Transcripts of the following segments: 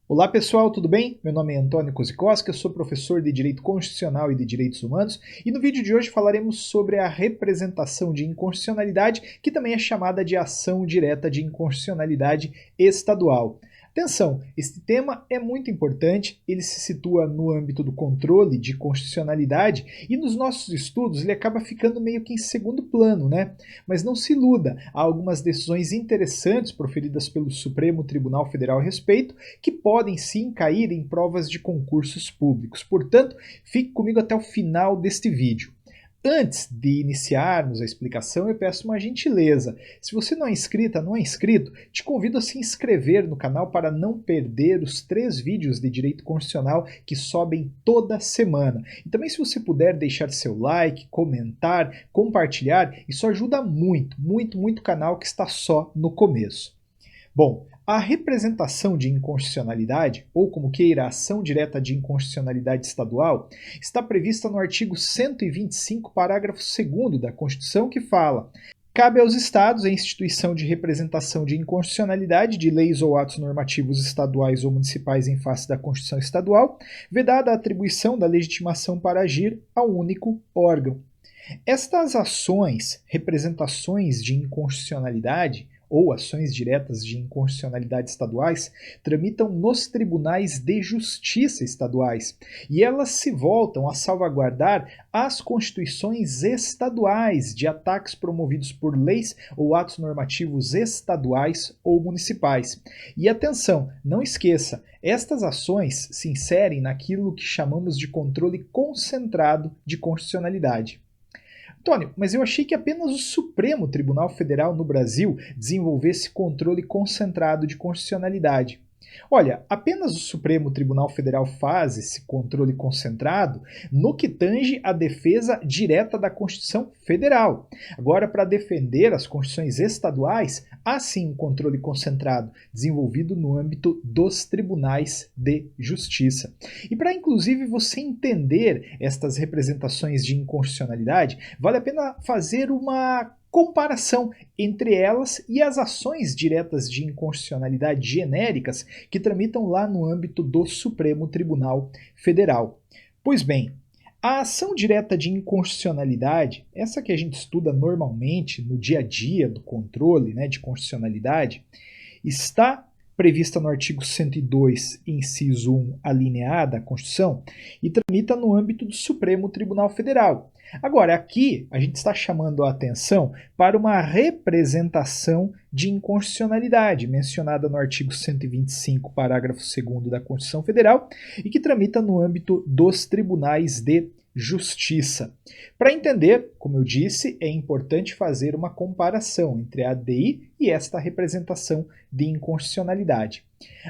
Olá pessoal, tudo bem? Meu nome é Antônio Kozikowski, eu sou professor de Direito Constitucional e de Direitos Humanos e no vídeo de hoje falaremos sobre a representação de inconstitucionalidade, que também é chamada de ação direta de inconstitucionalidade estadual. Atenção, este tema é muito importante, ele se situa no âmbito do controle de constitucionalidade e nos nossos estudos ele acaba ficando meio que em segundo plano, né? Mas não se iluda, há algumas decisões interessantes proferidas pelo Supremo Tribunal Federal a respeito que podem sim cair em provas de concursos públicos. Portanto, fique comigo até o final deste vídeo. Antes de iniciarmos a explicação, eu peço uma gentileza. Se você não é inscrita, não é inscrito, te convido a se inscrever no canal para não perder os 3 vídeos de Direito Constitucional que sobem toda semana. E também se você puder deixar seu like, comentar, compartilhar, isso ajuda muito, muito, muito o canal que está só no começo. Bom, a representação de inconstitucionalidade, ou como queira, a ação direta de inconstitucionalidade estadual, está prevista no artigo 125, parágrafo 2º da Constituição, que fala: cabe aos Estados a instituição de representação de inconstitucionalidade de leis ou atos normativos estaduais ou municipais em face da Constituição Estadual, vedada a atribuição da legitimação para agir a um único órgão. Estas ações, representações de inconstitucionalidade, ou ações diretas de inconstitucionalidade estaduais, tramitam nos tribunais de justiça estaduais, e elas se voltam a salvaguardar as constituições estaduais de ataques promovidos por leis ou atos normativos estaduais ou municipais. E atenção, não esqueça, estas ações se inserem naquilo que chamamos de controle concentrado de constitucionalidade. Antônio, mas eu achei que apenas o Supremo Tribunal Federal no Brasil desenvolvesse controle concentrado de constitucionalidade. Olha, apenas o Supremo Tribunal Federal faz esse controle concentrado no que tange à defesa direta da Constituição Federal. Agora, para defender as constituições estaduais, há sim um controle concentrado, desenvolvido no âmbito dos tribunais de justiça. E para, inclusive, você entender estas representações de inconstitucionalidade, vale a pena fazer uma comparação entre elas e as ações diretas de inconstitucionalidade genéricas que tramitam lá no âmbito do Supremo Tribunal Federal. Pois bem, a ação direta de inconstitucionalidade, essa que a gente estuda normalmente no dia a dia do controle, de constitucionalidade, está prevista no artigo 102, inciso 1, alínea A da Constituição, e tramita no âmbito do Supremo Tribunal Federal. Agora, aqui a gente está chamando a atenção para uma representação de inconstitucionalidade, mencionada no artigo 125, parágrafo 2º da Constituição Federal, e que tramita no âmbito dos tribunais de justiça. Para entender, como eu disse, é importante fazer uma comparação entre a ADI e esta representação de inconstitucionalidade.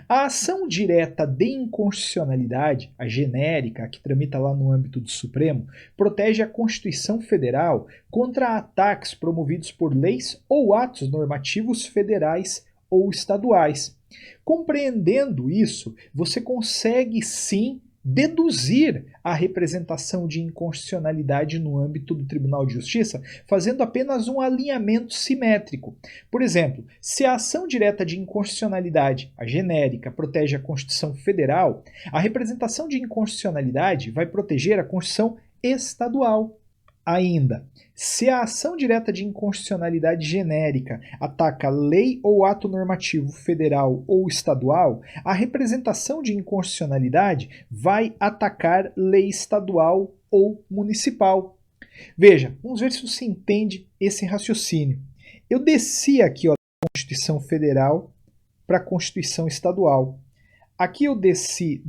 A ação direta de inconstitucionalidade, a genérica, que tramita lá no âmbito do Supremo, protege a Constituição Federal contra ataques promovidos por leis ou atos normativos federais ou estaduais. Compreendendo isso, você consegue sim deduzir a representação de inconstitucionalidade no âmbito do Tribunal de Justiça, fazendo apenas um alinhamento simétrico. Por exemplo, se a ação direta de inconstitucionalidade, a genérica, protege a Constituição Federal, a representação de inconstitucionalidade vai proteger a Constituição Estadual. Ainda, se a ação direta de inconstitucionalidade genérica ataca lei ou ato normativo federal ou estadual, a representação de inconstitucionalidade vai atacar lei estadual ou municipal. Veja, vamos ver se você entende esse raciocínio. Eu desci aqui da Constituição Federal para a Constituição Estadual. Aqui eu desci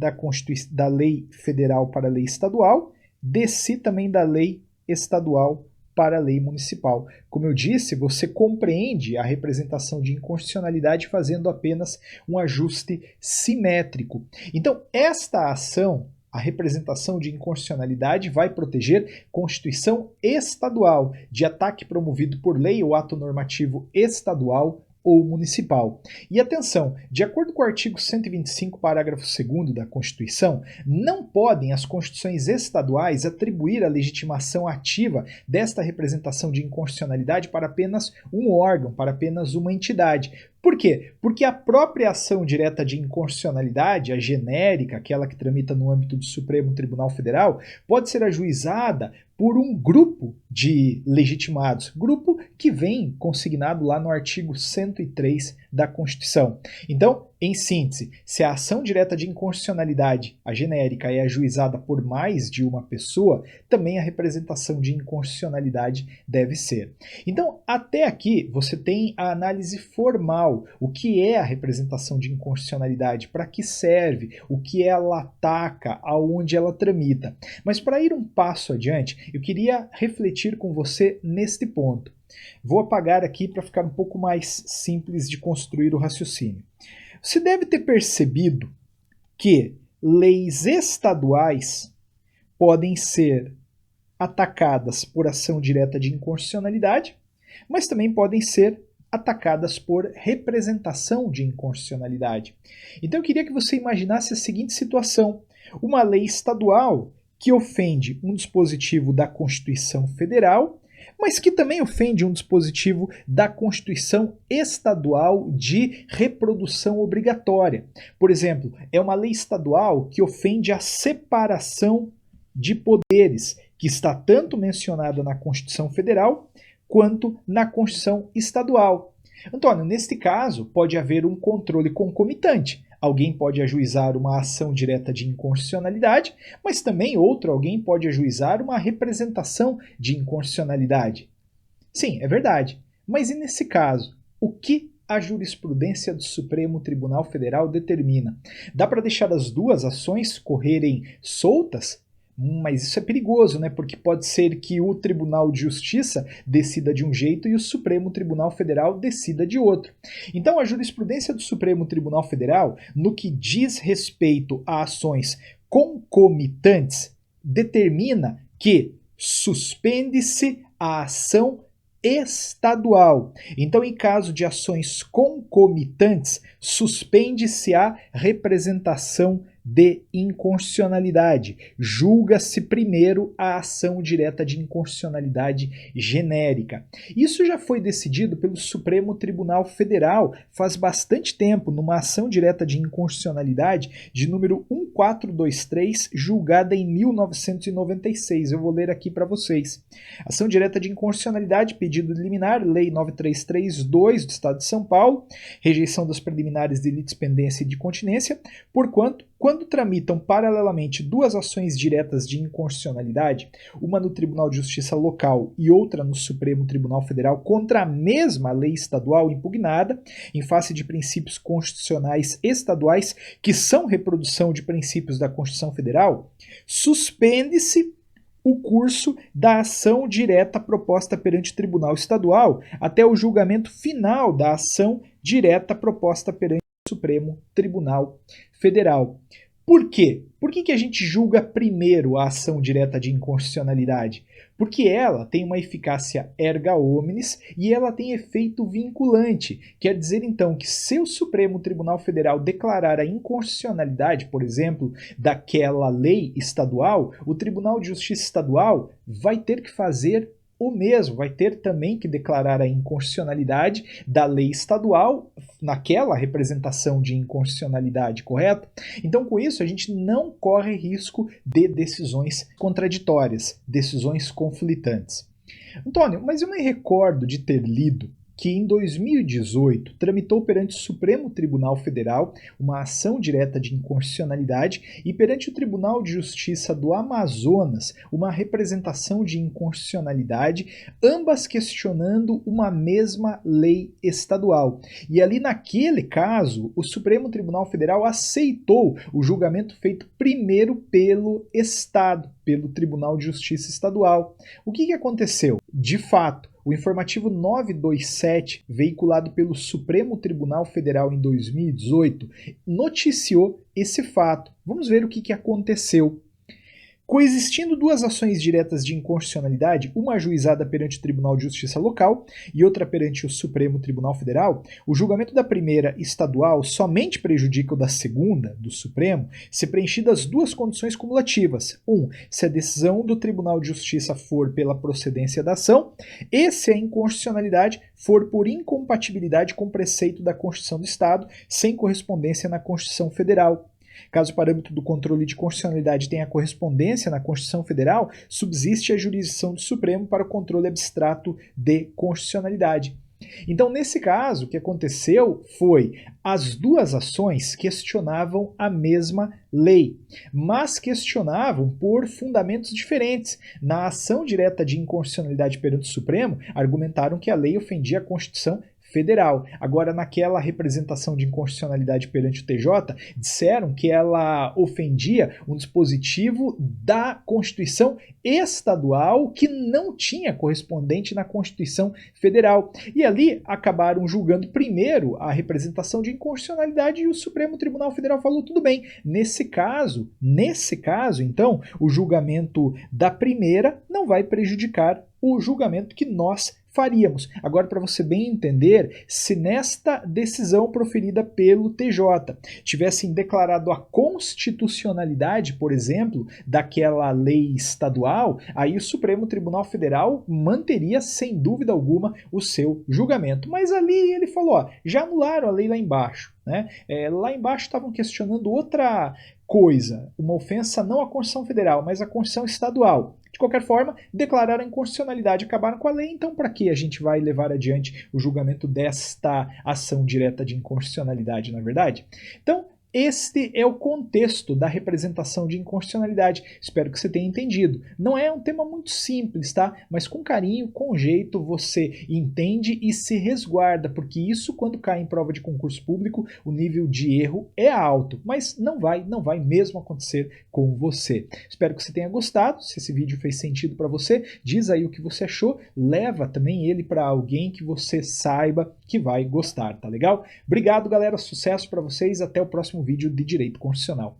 da lei federal para a lei estadual, desci também da lei estadual para a lei municipal. Como eu disse, você compreende a representação de inconstitucionalidade fazendo apenas um ajuste simétrico. Então, esta ação, a representação de inconstitucionalidade, vai proteger Constituição Estadual de ataque promovido por lei ou ato normativo estadual ou municipal. E atenção, de acordo com o artigo 125, parágrafo 2º da Constituição, não podem as constituições estaduais atribuir a legitimação ativa desta representação de inconstitucionalidade para apenas um órgão, para apenas uma entidade. Por quê? Porque a própria ação direta de inconstitucionalidade, a genérica, aquela que tramita no âmbito do Supremo Tribunal Federal, pode ser ajuizada por um grupo de legitimados, grupo que vem consignado lá no artigo 103 da Constituição. Então, em síntese, se a ação direta de inconstitucionalidade, a genérica, é ajuizada por mais de uma pessoa, também a representação de inconstitucionalidade deve ser. Então, até aqui você tem a análise formal, o que é a representação de inconstitucionalidade, para que serve, o que ela ataca, aonde ela tramita. Mas para ir um passo adiante, eu queria refletir com você neste ponto. Vou apagar aqui para ficar um pouco mais simples de construir o raciocínio. Você deve ter percebido que leis estaduais podem ser atacadas por ação direta de inconstitucionalidade, mas também podem ser atacadas por representação de inconstitucionalidade. Então eu queria que você imaginasse a seguinte situação: uma lei estadual que ofende um dispositivo da Constituição Federal, mas que também ofende um dispositivo da Constituição Estadual de reprodução obrigatória. Por exemplo, é uma lei estadual que ofende a separação de poderes, que está tanto mencionada na Constituição Federal quanto na Constituição Estadual. Antônio, neste caso, pode haver um controle concomitante. Alguém pode ajuizar uma ação direta de inconstitucionalidade, mas também alguém pode ajuizar uma representação de inconstitucionalidade. Sim, é verdade. Mas e nesse caso, o que a jurisprudência do Supremo Tribunal Federal determina? Dá para deixar as duas ações correrem soltas? Mas isso é perigoso, né? Porque pode ser que o Tribunal de Justiça decida de um jeito e o Supremo Tribunal Federal decida de outro. Então, a jurisprudência do Supremo Tribunal Federal, no que diz respeito a ações concomitantes, determina que suspende-se a ação estadual. Então, em caso de ações concomitantes, suspende-se a representação de inconstitucionalidade. Julga-se primeiro a ação direta de inconstitucionalidade genérica. Isso já foi decidido pelo Supremo Tribunal Federal faz bastante tempo, numa ação direta de inconstitucionalidade de número 1423, julgada em 1996. Eu vou ler aqui para vocês. Ação direta de inconstitucionalidade, pedido liminar, Lei 9332 do Estado de São Paulo, rejeição das preliminares de litispendência e de continência, porquanto, quando tramitam paralelamente duas ações diretas de inconstitucionalidade, uma no Tribunal de Justiça local e outra no Supremo Tribunal Federal contra a mesma lei estadual impugnada, em face de princípios constitucionais estaduais que são reprodução de princípios da Constituição Federal, suspende-se o curso da ação direta proposta perante o Tribunal Estadual até o julgamento final da ação direta proposta perante o Supremo Tribunal Federal. Por quê? Por que a gente julga primeiro a ação direta de inconstitucionalidade? Porque ela tem uma eficácia erga omnes e ela tem efeito vinculante. Quer dizer, então, que se o Supremo Tribunal Federal declarar a inconstitucionalidade, por exemplo, daquela lei estadual, o Tribunal de Justiça Estadual vai ter que fazer o mesmo, vai ter também que declarar a inconstitucionalidade da lei estadual naquela representação de inconstitucionalidade, correto? Então, com isso, a gente não corre risco de decisões contraditórias, decisões conflitantes. Antônio, mas eu me recordo de ter lido que em 2018 tramitou perante o Supremo Tribunal Federal uma ação direta de inconstitucionalidade e perante o Tribunal de Justiça do Amazonas uma representação de inconstitucionalidade, ambas questionando uma mesma lei estadual. E ali naquele caso, o Supremo Tribunal Federal aceitou o julgamento feito primeiro pelo Estado, pelo Tribunal de Justiça Estadual. O que aconteceu? De fato, o informativo 927, veiculado pelo Supremo Tribunal Federal em 2018, noticiou esse fato. Vamos ver o que aconteceu. Coexistindo duas ações diretas de inconstitucionalidade, uma ajuizada perante o Tribunal de Justiça Local e outra perante o Supremo Tribunal Federal, o julgamento da primeira, estadual, somente prejudica o da segunda, do Supremo, se preenchidas duas condições cumulativas. Se a decisão do Tribunal de Justiça for pela procedência da ação, e se a inconstitucionalidade for por incompatibilidade com o preceito da Constituição do Estado, sem correspondência na Constituição Federal. Caso o parâmetro do controle de constitucionalidade tenha correspondência na Constituição Federal, subsiste a jurisdição do Supremo para o controle abstrato de constitucionalidade. Então, nesse caso, o que aconteceu foi as duas ações questionavam a mesma lei, mas questionavam por fundamentos diferentes. Na ação direta de inconstitucionalidade perante o Supremo, argumentaram que a lei ofendia a Constituição Federal. Agora, naquela representação de inconstitucionalidade perante o TJ, disseram que ela ofendia um dispositivo da Constituição estadual que não tinha correspondente na Constituição Federal. E ali acabaram julgando primeiro a representação de inconstitucionalidade e o Supremo Tribunal Federal falou tudo bem. Nesse caso, então, o julgamento da primeira não vai prejudicar o julgamento que nós faríamos. Agora, para você bem entender, se nesta decisão proferida pelo TJ tivessem declarado a constitucionalidade, por exemplo, daquela lei estadual, aí o Supremo Tribunal Federal manteria, sem dúvida alguma, o seu julgamento. Mas ali ele falou, ó, já anularam a lei lá embaixo. Né? Lá embaixo estavam questionando outra coisa, uma ofensa não à Constituição Federal, mas à Constituição Estadual. De qualquer forma, declararam a inconstitucionalidade, acabaram com a lei, então para que a gente vai levar adiante o julgamento desta ação direta de inconstitucionalidade, não é verdade? Então, este é o contexto da representação de inconstitucionalidade. Espero que você tenha entendido. Não é um tema muito simples, tá? Mas com carinho, com jeito, você entende e se resguarda, porque isso, quando cai em prova de concurso público, o nível de erro é alto, mas não vai mesmo acontecer com você. Espero que você tenha gostado. Se esse vídeo fez sentido para você, diz aí o que você achou, leva também ele para alguém que você saiba que vai gostar, tá legal? Obrigado, galera, sucesso para vocês, até o próximo vídeo de Direito Constitucional.